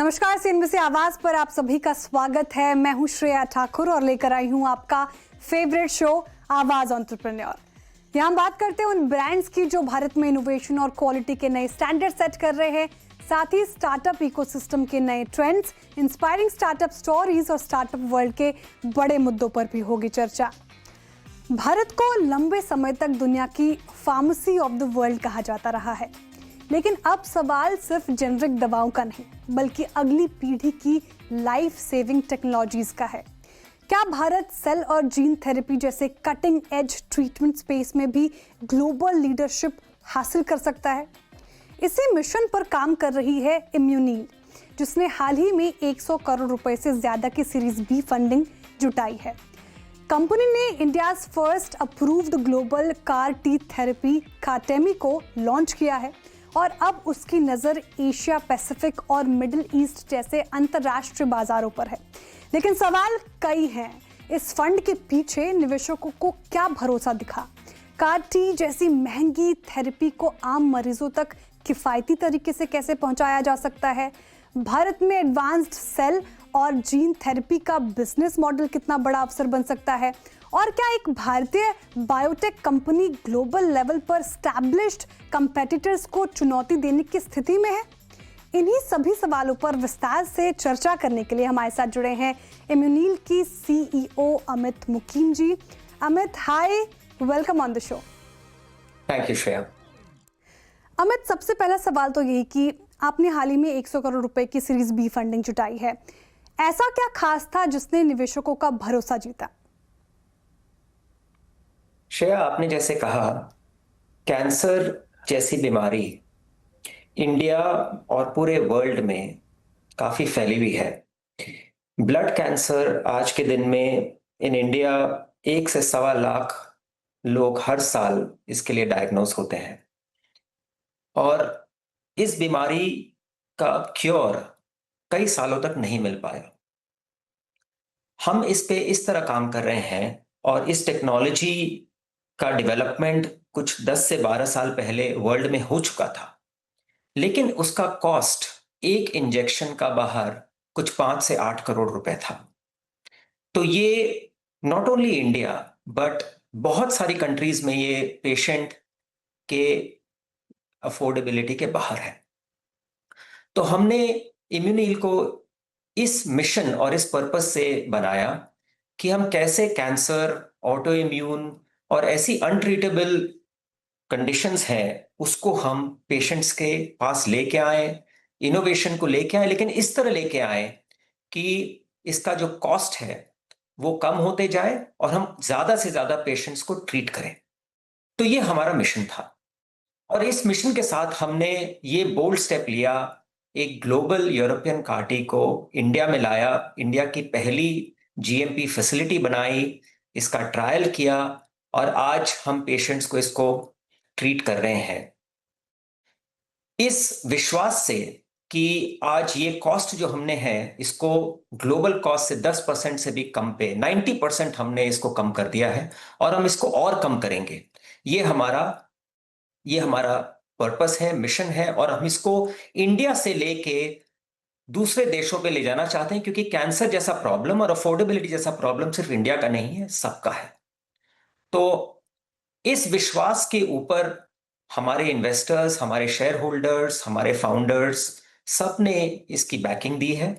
नमस्कार, सीएनबीसी आवाज पर आप सभी का स्वागत है। मैं हूं श्रेया ठाकुर और लेकर आई हूं आपका फेवरेट शो आवाज एंटरप्रेन्योर। यहां बात करते हैं उन ब्रांड्स की जो भारत में इनोवेशन और क्वालिटी के नए स्टैंडर्ड सेट कर रहे हैं, साथ ही स्टार्टअप इकोसिस्टम के नए ट्रेंड्स, इंस्पायरिंग स्टार्टअप स्टोरीज और स्टार्टअप वर्ल्ड के बड़े मुद्दों पर भी होगी चर्चा। भारत को लंबे समय तक दुनिया की फार्मेसी ऑफ द वर्ल्ड कहा जाता रहा है, लेकिन अब सवाल सिर्फ जेनरिक दवाओं का नहीं बल्कि अगली पीढ़ी की लाइफ सेविंग टेक्नोलॉजीज का है। क्या भारत सेल और जीन थेरेपी जैसे कटिंग एज ट्रीटमेंट स्पेस में भी ग्लोबल लीडरशिप हासिल कर सकता है? इसी मिशन पर काम कर रही है इम्यूनील, जिसने हाल ही में 100 करोड़ रुपए से ज्यादा की सीरीज बी फंडिंग जुटाई है। कंपनी ने India's first approved global car T therapy Qartemi को लॉन्च किया है और अब उसकी नज़र एशिया पैसिफिक और मिडिल ईस्ट जैसे अंतर्राष्ट्रीय बाजारों पर है। लेकिन सवाल कई हैं। इस फंड के पीछे निवेशकों को क्या भरोसा दिखा? कार टी जैसी महंगी थेरेपी को आम मरीजों तक किफ़ायती तरीके से कैसे पहुंचाया जा सकता है? भारत में एडवांस्ड सेल और जीन थेरेपी का बिजनेस मॉडल कितना बड़ा अवसर बन सकता है? और क्या एक भारतीय बायोटेक कंपनी ग्लोबल लेवल पर स्टैब्लिश्ड कंपेटिटर्स को चुनौती देने की स्थिति में है? इन्हीं सभी सवालों पर विस्तार से चर्चा करने के लिए हमारे साथ जुड़े हैं इम्यूनील की CEO Amit Mukim ji. Amit, hi, welcome on the show. Thank you Shreya. Amit, सबसे पहला सवाल तो यही कि आपने हाल ही में 100 करोड़ रुपए की सीरीज बी फंडिंग जुटाई है। ऐसा क्या खास था जिसने निवेशकों का भरोसा जीता? श्रेया, आपने जैसे कहा, कैंसर जैसी बीमारी इंडिया और पूरे वर्ल्ड में काफी फैली हुई है। ब्लड कैंसर आज के दिन में इन इंडिया 1 से 1.25 लाख लोग हर साल इसके लिए डायग्नोज होते हैं और इस बीमारी का क्योर कई सालों तक नहीं मिल पाया। हम इस पे इस तरह काम कर रहे हैं और इस टेक्नोलॉजी का डेवलपमेंट कुछ 10 से 12 साल पहले वर्ल्ड में हो चुका था, लेकिन उसका कॉस्ट एक इंजेक्शन का बाहर कुछ 5 से 8 करोड़ रुपए था। तो ये नॉट ओनली इंडिया बट बहुत सारी कंट्रीज में ये पेशेंट के अफोर्डेबिलिटी के बाहर है। तो हमने इम्यूनील को इस मिशन और इस पर्पस से बनाया कि हम कैसे कैंसर, ऑटो इम्यून और ऐसी अनट्रीटेबल कंडीशंस हैं उसको हम पेशेंट्स के पास लेके आए, इनोवेशन को लेके आए, लेकिन इस तरह लेके आए कि इसका जो कॉस्ट है वो कम होते जाए और हम ज्यादा से ज्यादा पेशेंट्स को ट्रीट करें। तो ये हमारा मिशन था और इस मिशन के साथ हमने ये बोल्ड स्टेप लिया, एक ग्लोबल यूरोपियन कार्टी को इंडिया में लाया, इंडिया की पहली जीएमपी फैसिलिटी बनाई, इसका ट्रायल किया और आज हम पेशेंट्स को इसको ट्रीट कर रहे हैं इस विश्वास से कि आज ये कॉस्ट जो हमने है इसको ग्लोबल कॉस्ट से 10% से भी कम पे 90% हमने इसको कम कर दिया है और हम इसको और कम करेंगे। ये हमारा पर्पस है, मिशन है और हम इसको इंडिया से लेके दूसरे देशों पे ले जाना चाहते हैं, क्योंकि कैंसर जैसा प्रॉब्लम और अफोर्डेबिलिटी जैसा प्रॉब्लम सिर्फ इंडिया का नहीं है, सबका है। तो इस विश्वास के ऊपर हमारे इन्वेस्टर्स, हमारे शेयर होल्डर्स, हमारे फाउंडर्स सब ने इसकी बैकिंग दी है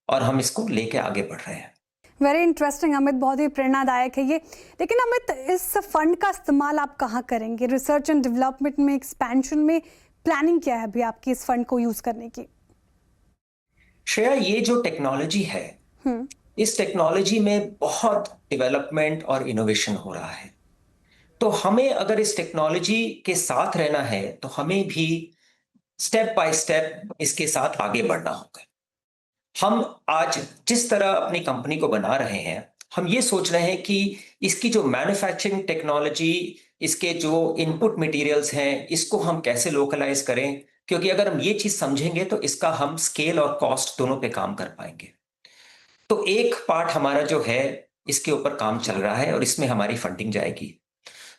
और हम इसको लेके आगे बढ़ रहे हैं। वेरी इंटरेस्टिंग अमित, बहुत ही प्रेरणादायक है ये। लेकिन अमित, इस फंड का इस्तेमाल आप कहाँ करेंगे? रिसर्च एंड डेवलपमेंट में, एक्सपेंशन में प्लानिंग क्या है अभी आपकी इस फंड को यूज करने की? श्रेया, ये जो टेक्नोलॉजी है इस टेक्नोलॉजी में बहुत डेवलपमेंट और इनोवेशन हो रहा है। तो हमें अगर इस टेक्नोलॉजी के साथ रहना है तो हमें भी स्टेप बाय स्टेप इसके साथ आगे बढ़ना होगा। हम आज जिस तरह अपनी कंपनी को बना रहे हैं, हम ये सोच रहे हैं कि इसकी जो मैन्युफैक्चरिंग टेक्नोलॉजी, इसके जो इनपुट मटेरियल्स हैं, इसको हम कैसे लोकलाइज करें, क्योंकि अगर हम ये चीज समझेंगे तो इसका हम स्केल और कॉस्ट दोनों पे काम कर पाएंगे। तो एक पार्ट हमारा जो है इसके ऊपर काम चल रहा है और इसमें हमारी फंडिंग जाएगी।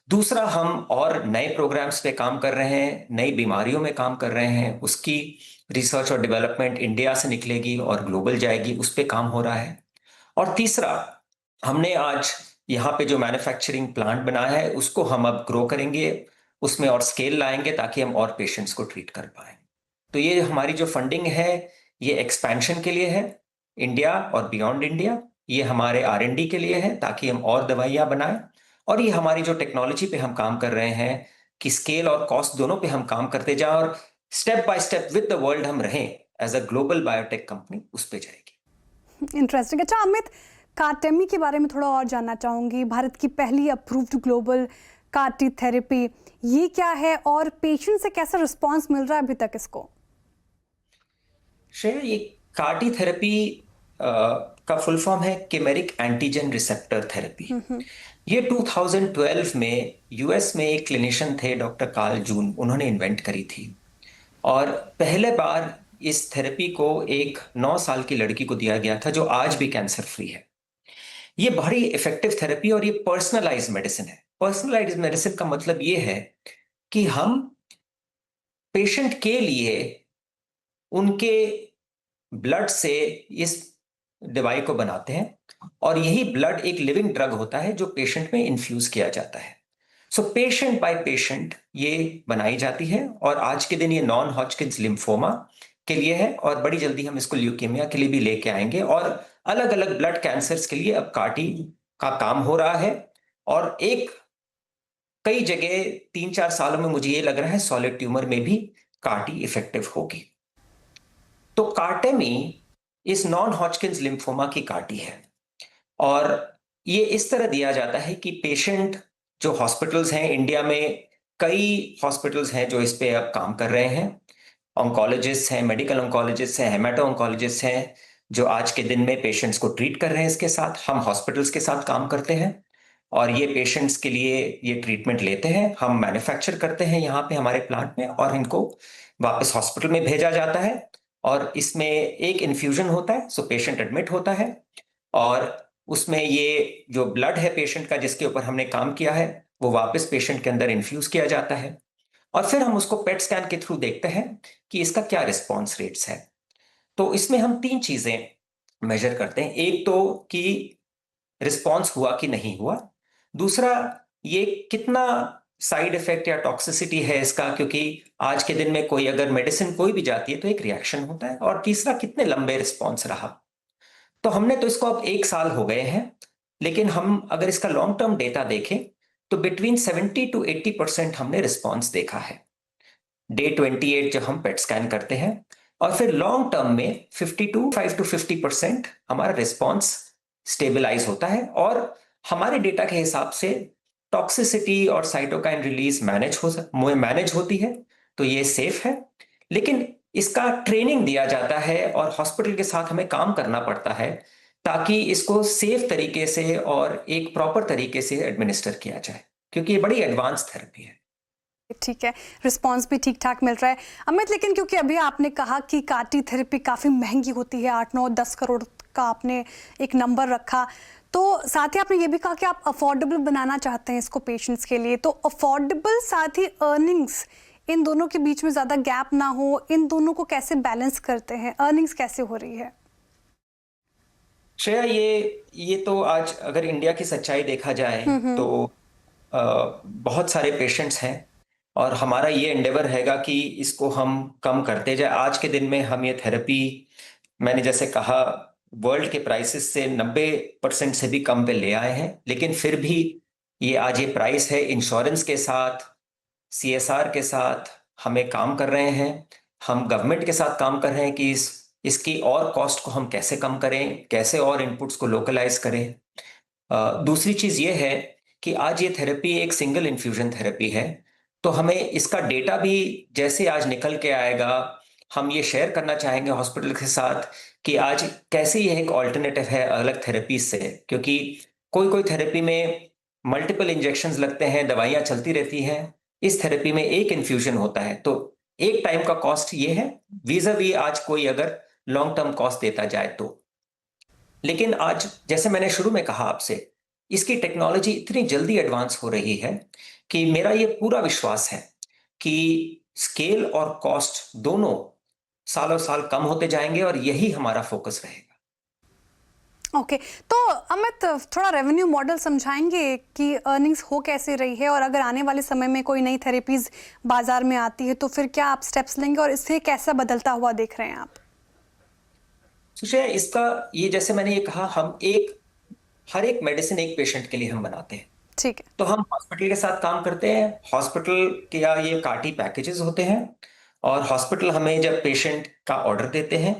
दूसरा, हम और नए प्रोग्राम्स पे काम कर रहे हैं, नई बीमारियों में काम कर रहे हैं, उसकी रिसर्च और डेवलपमेंट इंडिया से निकलेगी और ग्लोबल जाएगी, उस पे काम हो रहा है। और तीसरा, हमने आज यहाँ पे जो मैन्युफैक्चरिंग प्लांट बनाया है उसको हम अब ग्रो करेंगे, उसमें और स्केल लाएंगे ताकि हम और पेशेंट्स को ट्रीट कर पाए। तो ये हमारी जो फंडिंग है ये एक्सपेंशन के लिए है, इंडिया और बियॉन्ड इंडिया। ये हमारे R&D के लिए है ताकि हम और दवाइयाँ बनाएं। और ये हमारी जो टेक्नोलॉजी पे हम काम कर रहे हैं कि स्केल और कॉस्ट दोनों पे हम काम करते जाएं और step by step with the world हम रहें as a global biotech company, उस पे जाएगी। इंटरेस्टिंग। अच्छा अमित, कार्टेमी के बारे में थोड़ा और जानना चाहूंगी। भारत की पहली अप्रूव्ड ग्लोबल कार्टी थेरेपी, ये क्या है और पेशेंट से कैसा रिस्पांस मिल रहा है अभी तक इसको? श्रेया, ये कार्टी थेरेपी का फुल फॉर्म है किमेरिक एंटीजन रिसेप्टर थेरेपी। ये 2012 में यूएस में एक क्लिनिशियन थे डॉक्टर कार्ल जून, उन्होंने इन्वेंट करी थी। और पहले बार इस थेरेपी को एक 9 साल की लड़की को दिया गया था जो आज भी कैंसर फ्री है। ये बड़ी इफेक्टिव थेरेपी और ये पर्सनलाइज मेडिसिन है। पर्सनलाइज मेडिसिन का मतलब ये है कि हम पेशेंट के लिए उनके ब्लड से इस दवाई को बनाते हैं और यही ब्लड एक लिविंग ड्रग होता है जो पेशेंट में इन्फ्यूज किया जाता है। सो पेशेंट बाय पेशेंट ये बनाई जाती है और आज के दिन ये नॉन हॉजकिंस लिम्फोमा के लिए है और बड़ी जल्दी हम इसको ल्यूकेमिया के लिए भी लेके आएंगे और अलग अलग ब्लड कैंसर्स के लिए अब कार्टी का काम हो रहा है। और एक कई जगह 3-4 सालों में मुझे ये लग रहा है सॉलिड ट्यूमर में भी कार्टी इफेक्टिव होगी। तो कार्टेमी इस नॉन हॉजकिंस लिम्फोमा की कार्टी है और ये इस तरह दिया जाता है कि पेशेंट, जो हॉस्पिटल्स हैं इंडिया में, कई हॉस्पिटल्स हैं जो इस पे अब काम कर रहे हैं। ऑन्कोलॉजिस्ट हैं, मेडिकल ऑन्कोलॉजिस्ट हैं, हेमाटो ऑन्कोलॉजिस्ट हैं जो आज के दिन में पेशेंट्स को ट्रीट कर रहे हैं। इसके साथ हम हॉस्पिटल्स के साथ काम करते हैं और ये पेशेंट्स के लिए ये ट्रीटमेंट लेते हैं। हम मैन्युफैक्चर करते हैं यहाँ पे हमारे प्लांट में और इनको वापस हॉस्पिटल में भेजा जाता है और इसमें एक इन्फ्यूजन होता है। सो पेशेंट एडमिट होता है और उसमें ये जो ब्लड है पेशेंट का जिसके ऊपर हमने काम किया है वो वापस पेशेंट के अंदर इन्फ्यूज किया जाता है और फिर हम उसको पेट स्कैन के थ्रू देखते हैं कि इसका क्या रिस्पॉन्स रेट्स है। तो इसमें हम 3 चीजें मेजर करते हैं। एक तो कि रिस्पॉन्स हुआ कि नहीं हुआ, दूसरा ये कितना साइड इफेक्ट या टॉक्सिसिटी है इसका, क्योंकि आज के दिन में कोई अगर मेडिसिन कोई भी जाती है तो एक रिएक्शन होता है, और तीसरा कितने लंबे रिस्पॉन्स रहा। तो हमने तो इसको अब 1 साल हो गए हैं, लेकिन हम अगर इसका लॉन्ग टर्म डेटा देखें तो बिटवीन 70 to 80% हमने रिस्पॉन्स देखा है डे 28 जब हम पेट स्कैन करते हैं। और फिर लॉन्ग टर्म में 5 to 50% हमारा रिस्पॉन्स स्टेबलाइज होता है और हमारे डेटा के हिसाब से टॉक्सिसिटी और साइटोकाइन रिलीज मैनेज होती है, तो ये सेफ है। लेकिन इसका ट्रेनिंग दिया जाता है और हॉस्पिटल के साथ हमें काम करना पड़ता है ताकि इसको सेफ तरीके से और एक प्रॉपर तरीके से एडमिनिस्टर किया जाए, क्योंकि ये बड़ी एडवांस थेरेपी है। ठीक है, रिस्पांस भी ठीक ठाक मिल रहा है। अमित, लेकिन क्योंकि अभी आपने कहा कि कार्टी थेरेपी काफ़ी महंगी होती है, 8-9-10 करोड़ का आपने एक नंबर रखा, तो साथ ही आपने ये भी कहा कि आप अफोर्डेबल बनाना चाहते हैं इसको पेशेंट्स के लिए। तो अफोर्डेबल साथ ही अर्निंग्स, इन दोनों के बीच में ज़्यादा गैप ना हो, इन दोनों को कैसे बैलेंस करते हैं? अर्निंग्स कैसे हो रही है? श्रेया, ये तो आज अगर इंडिया की सच्चाई देखा जाए तो बहुत सारे पेशेंट्स हैं और हमारा ये एंडेवर हैगा कि इसको हम कम करते जाए। आज के दिन में हम ये थेरेपी, मैंने जैसे कहा, वर्ल्ड के प्राइसेस से 90% से भी कम पे ले आए हैं, लेकिन फिर भी ये आज ये प्राइस है। इंश्योरेंस के साथ, CSR के साथ हमें काम कर रहे हैं, हम गवर्नमेंट के साथ काम कर रहे हैं कि इसकी और कॉस्ट को हम कैसे कम करें, कैसे और इनपुट्स को लोकलाइज करें। दूसरी चीज ये है कि आज ये थेरेपी एक सिंगल इन्फ्यूजन थेरेपी है, तो हमें इसका डेटा भी जैसे आज निकल के आएगा हम ये शेयर करना चाहेंगे हॉस्पिटल के साथ कि आज कैसे ये एक ऑल्टरनेटिव है अलग थेरेपी से, क्योंकि कोई कोई थेरेपी में मल्टीपल इंजेक्शंस लगते हैं, दवाइयां चलती रहती हैं। इस थेरेपी में एक इन्फ्यूजन होता है, तो एक टाइम का कॉस्ट ये है वीज़ा-वी आज कोई अगर लॉन्ग टर्म कॉस्ट देता जाए तो। लेकिन आज जैसे मैंने शुरू में कहा आपसे, इसकी टेक्नोलॉजी इतनी जल्दी एडवांस हो रही है कि मेरा ये पूरा विश्वास है कि स्केल और कॉस्ट दोनों सालों साल कम होते जाएंगे और यही हमारा फोकस रहेगा। ओके, तो अमित थोड़ा रेवेन्यू मॉडल समझाएंगे कि अर्निंग्स हो कैसे रही है, और अगर आने वाले समय में कोई नई थेरेपीज बाजार में आती है तो फिर क्या आप स्टेप्स लेंगे और इससे कैसा बदलता हुआ देख रहे हैं आप? सुशय, इसका ये जैसे मैंने ये कहा, हर एक मेडिसिन एक पेशेंट के लिए हम बनाते हैं। ठीक है। तो हम हॉस्पिटल के साथ काम करते हैं। हॉस्पिटल के या ये कार्टी पैकेजेस होते हैं, और हॉस्पिटल हमें जब पेशेंट का ऑर्डर देते हैं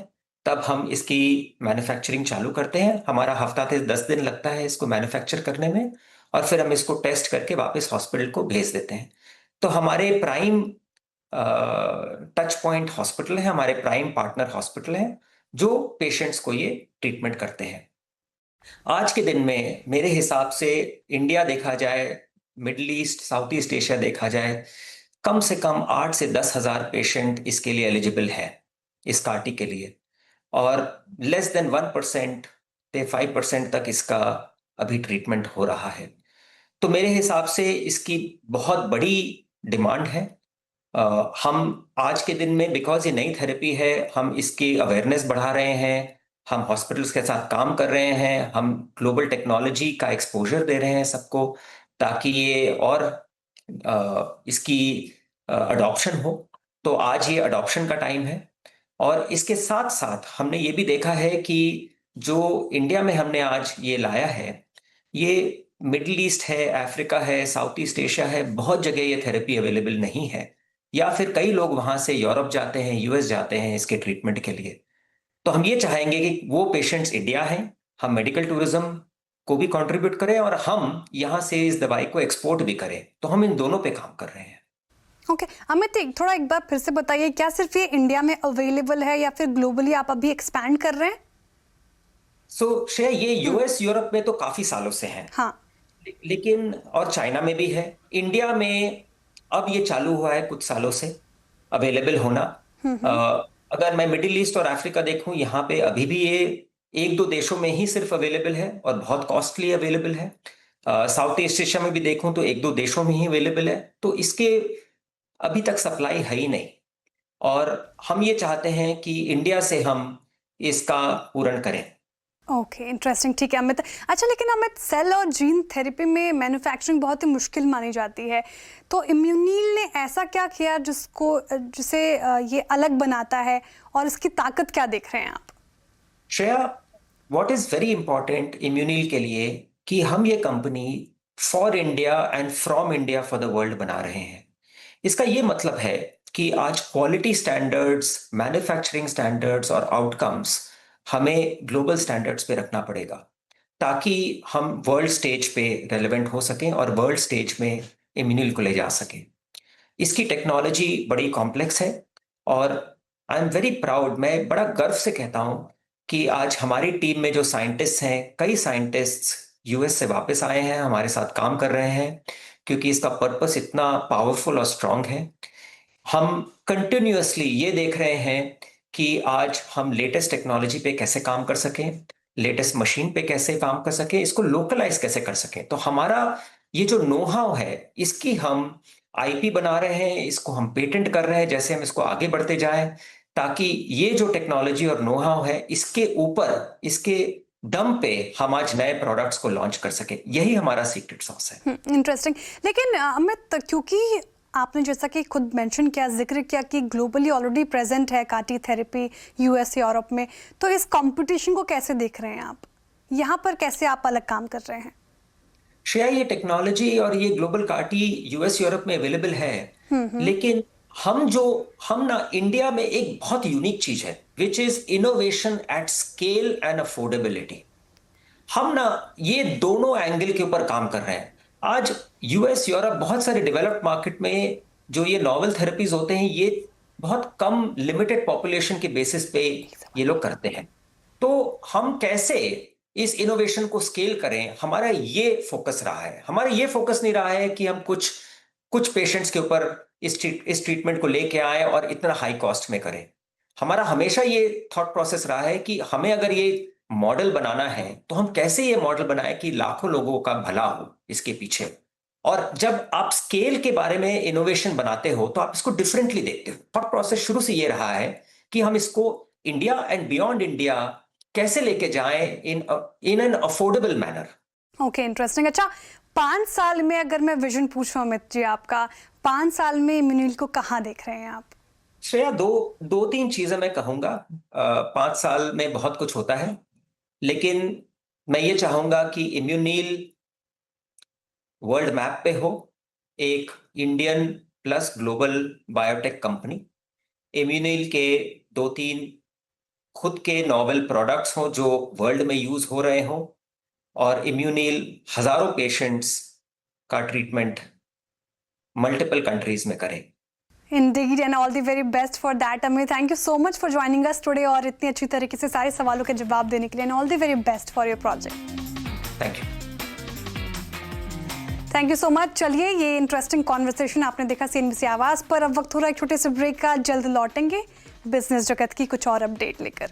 तब हम इसकी मैन्युफैक्चरिंग चालू करते हैं। हमारा हफ्ता से 10 दिन लगता है इसको मैन्युफैक्चर करने में, और फिर हम इसको टेस्ट करके वापस हॉस्पिटल को भेज देते हैं। तो हमारे प्राइम टच पॉइंट हॉस्पिटल है, हमारे प्राइम पार्टनर हॉस्पिटल हैं जो पेशेंट्स को ये ट्रीटमेंट करते हैं। आज के दिन में मेरे हिसाब से इंडिया देखा जाए, middle east, south east Asia देखा जाए, कम से कम 8 से 10 हज़ार पेशेंट इसके लिए एलिजिबल है, इस कार्टी के लिए। और लेस देन 1% से 5% तक इसका अभी ट्रीटमेंट हो रहा है। तो मेरे हिसाब से इसकी बहुत बड़ी डिमांड है। हम आज के दिन में, बिकॉज ये नई थेरेपी है, हम इसकी अवेयरनेस बढ़ा रहे हैं, हम हॉस्पिटल्स के साथ काम कर रहे हैं, हम ग्लोबल टेक्नोलॉजी का एक्सपोजर दे रहे हैं सबको, ताकि ये और इसकी अडॉप्शन हो। तो आज ये अडॉप्शन का टाइम है। और इसके साथ साथ हमने ये भी देखा है कि जो इंडिया में हमने आज ये लाया है, ये मिडिल ईस्ट है, अफ्रीका है, साउथ ईस्ट एशिया है, बहुत जगह ये थेरेपी अवेलेबल नहीं है, या फिर कई लोग वहां से यूरोप जाते हैं, यूएस जाते हैं इसके ट्रीटमेंट के लिए। तो हम ये चाहेंगे कि वो पेशेंट्स इंडिया हैं, हम मेडिकल टूरिज्म को भी कंट्रीब्यूट करें और हम यहाँ से इस दवाई को एक्सपोर्ट भी करें। तो हम इन दोनों पे काम कर रहे हैं। ओके, अमित थोड़ा एक बार फिर से बताइए, क्या सिर्फ ये इंडिया में अवेलेबल है या फिर ग्लोबली आप अभी एक्सपैंड कर रहे हैं? श्रेया, ये यूएस यूरोप में तो काफी सालों से है। हाँ। लेकिन और चाइना में भी है। इंडिया में अब ये चालू हुआ है कुछ सालों से अवेलेबल होना। अगर मैं मिडिल ईस्ट और अफ्रीका देखूं, यहाँ पे अभी भी ये एक दो देशों में ही सिर्फ अवेलेबल है और बहुत कॉस्टली अवेलेबल है। साउथ ईस्ट एशिया में भी देखूं तो एक दो देशों में ही अवेलेबल है। तो इसके अभी तक सप्लाई है ही नहीं, और हम ये चाहते हैं कि इंडिया से हम इसका पूर्ण करें। Okay, interesting. ठीक है अमित। अच्छा, लेकिन अमित सेल और जीन थेरेपी में मैन्युफैक्चरिंग बहुत ही मुश्किल मानी जाती है, तो इम्यूनील ने ऐसा क्या किया जिसे ये अलग बनाता है, और इसकी ताकत क्या देख रहे हैं आप? Shreya, what is very important Immuneel के लिए कि हम ये company for India and from India for the world बना रहे हैं। इसका ये मतलब है कि आज क्वालिटी स्टैंडर्ड्स, मैन्युफैक्चरिंग स्टैंडर्ड्स और आउटकम्स हमें ग्लोबल स्टैंडर्ड्स पे रखना पड़ेगा, ताकि हम वर्ल्ड स्टेज पे रेलेवेंट हो सकें और वर्ल्ड स्टेज में इम्यूनिल को ले जा सकें। इसकी टेक्नोलॉजी बड़ी कॉम्प्लेक्स है, और आई एम वेरी प्राउड, मैं बड़ा गर्व से कहता हूं कि आज हमारी टीम में जो साइंटिस्ट हैं, कई साइंटिस्ट्स यूएस से वापस आए हैं, हमारे साथ काम कर रहे हैं, क्योंकि इसका पर्पस इतना पावरफुल और स्ट्रांग है। हम कंटिन्यूअसली ये देख रहे हैं कि आज हम लेटेस्ट टेक्नोलॉजी पे कैसे काम कर सकें, लेटेस्ट मशीन पे कैसे काम कर सकें, इसको लोकलाइज कैसे कर सकें। तो हमारा ये जो नो हाउ है, इसकी हम आईपी बना रहे हैं, इसको हम पेटेंट कर रहे हैं, जैसे हम इसको आगे बढ़ते जाएं, ताकि ये जो टेक्नोलॉजी और नो हाउ है, इसके ऊपर, इसके दम पे हम आज नए प्रोडक्ट्स को लॉन्च कर सके। यही हमारा सीक्रेट सॉस है। इंटरेस्टिंग। लेकिन अमित, क्योंकि आपने जैसा कि खुद मेंशन किया, जिक्र किया कि ग्लोबली ऑलरेडी प्रेजेंट है कार्टी थेरेपी यूएस यूरोप में, तो इस कंपटीशन को कैसे देख रहे हैं आप? यहाँ पर कैसे आप अलग काम कर रहे हैं? श्रेया, ये टेक्नोलॉजी और ये ग्लोबल कार्टी यूएस यूरोप में अवेलेबल है, लेकिन हम ना इंडिया में एक बहुत यूनिक चीज है, which is innovation at scale and affordability. हम ना ये दोनों एंगल के ऊपर काम कर रहे हैं। आज यूएस यूरोप, बहुत सारे डेवलप्ड मार्केट में जो ये नॉवल थेरेपीज होते हैं, ये बहुत कम लिमिटेड पॉपुलेशन के बेसिस पे ये लोग करते हैं। तो हम कैसे इस इनोवेशन को स्केल करें, हमारा ये फोकस रहा है। हमारा ये फोकस नहीं रहा है कि हम कुछ कुछ पेशेंट्स के ऊपर इस ट्रीटमेंट को लेके आए और इतना हाई कॉस्ट में करें। हमारा हमेशा ये थॉट प्रोसेस रहा है कि हमें अगर ये मॉडल बनाना है तो हम कैसे ये मॉडल बनाए कि लाखों लोगों का भला हो इसके पीछे। और जब आप स्केल के बारे में इनोवेशन बनाते हो तो आप इसको डिफरेंटली देखते हो। थॉट प्रोसेस शुरू से ये रहा है कि हम इसको इंडिया एंड बियॉन्ड इंडिया कैसे लेके जाएं in an affordable manner. Okay, interesting. अच्छा, 5 साल में अगर मैं विजन पूछूं अमित जी आपका, 5 साल में इम्यूनिल को कहाँ देख रहे हैं आप? श्रेया, दो तीन चीजें मैं कहूंगा। 5 साल में बहुत कुछ होता है, लेकिन मैं ये चाहूंगा कि इम्यूनिल वर्ल्ड मैप पे हो, एक Indian plus global biotech company. Immuneel के 2-3 खुद के नॉवेल प्रोडक्ट्स हों जो वर्ल्ड में यूज हो रहे हों, और इम्यूनिल हजारों पेशेंट्स का ट्रीटमेंट मल्टीपल कंट्रीज में करे। Indeed, and all the very best for that, Amit. Thank you so much for joining us today और इतनी अच्छी तरीके से सारे सवालों के जवाब देने के लिए, and all the very best for your project. Thank you. Thank you so much. चलिए, ये इंटरेस्टिंग कॉन्वर्सेशन आपने देखा CNBC आवाज़ पर। अब वक्त हो रहा है एक छोटे से ब्रेक का, जल्द लौटेंगे बिजनेस जगत की कुछ और अपडेट लेकर।